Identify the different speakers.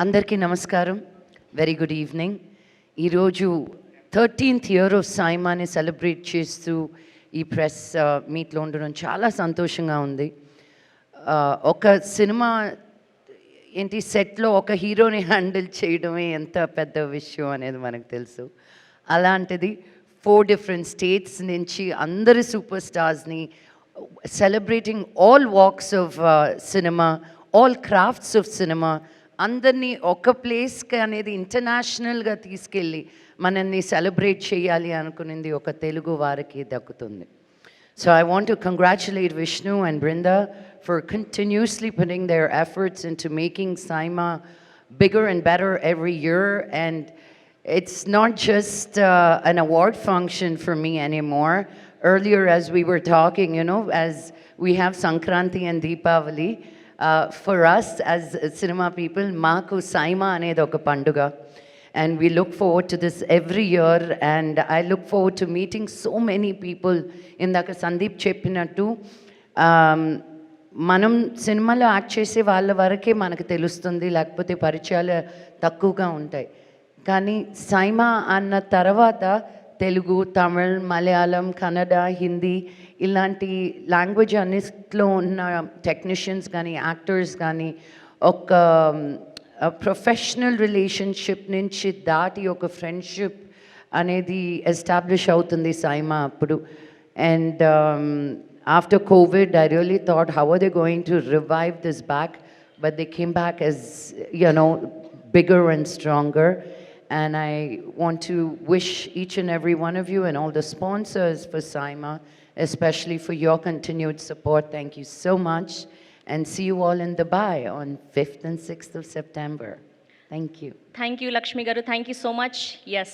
Speaker 1: అందరికీ నమస్కారం. Very good evening. ఈరోజు 13th ఇయర్ ఆఫ్ సైమాని సెలబ్రేట్ చేస్తూ ఈ ప్రెస్ మీట్లో ఉండడం చాలా సంతోషంగా ఉంది. ఒక సినిమా ఏంటి సెట్లో ఒక హీరోని హ్యాండిల్ చేయడమే ఎంత పెద్ద విషయం అనేది మనకు తెలుసు. అలాంటిది 4 డిఫరెంట్ స్టేట్స్ నుంచి అందరి సూపర్ స్టార్స్ని celebrating all walks of cinema, all crafts of cinema అందరినీ ఒక ప్లేస్కి అనేది ఇంటర్నేషనల్గా తీసుకెళ్ళి మనల్ని సెలబ్రేట్ చేయాలి అనుకునేది ఒక తెలుగు వారికి దక్కుతుంది. So I want to congratulate Vishnu and Brinda for continuously putting their efforts into making Saima bigger and better every year. And it's not just an award function for me anymore. Earlier, as we were talking, as we have Sankranti and Deepavali, for us as cinema people, Maaku Saima anedi oka panduga. And we look forward to this every year, and I look forward to meeting so many people. Indaka Sandeep cheppinattu మనం సినిమాలో act చేసే వాళ్ళ వరకే మనకు తెలుస్తుంది, లేకపోతే పరిచయాలు తక్కువగా ఉంటాయి. కానీ సైమా అన్న తర్వాత తెలుగు, తమిళ్, మలయాళం, కన్నడ, హిందీ ఇలాంటి లాంగ్వేజ్ అన్నిట్లో ఉన్న టెక్నీషియన్స్ కానీ యాక్టర్స్ కానీ ఒక ప్రొఫెషనల్ రిలేషన్షిప్ నుంచి దాటి ఒక ఫ్రెండ్షిప్ అనేది ఎస్టాబ్లిష్ అవుతుంది సైమా అప్పుడు. And after Covid I really thought how are they going to revive this back, but they came back as bigger and stronger. And I want to wish each and every one of you and all the sponsors for Saima, especially for your continued support. Thank you so much, and see you all in Dubai on 5th and 6th of September. Thank you.
Speaker 2: Thank you, Lakshmi Garu. Thank you so much. Yes.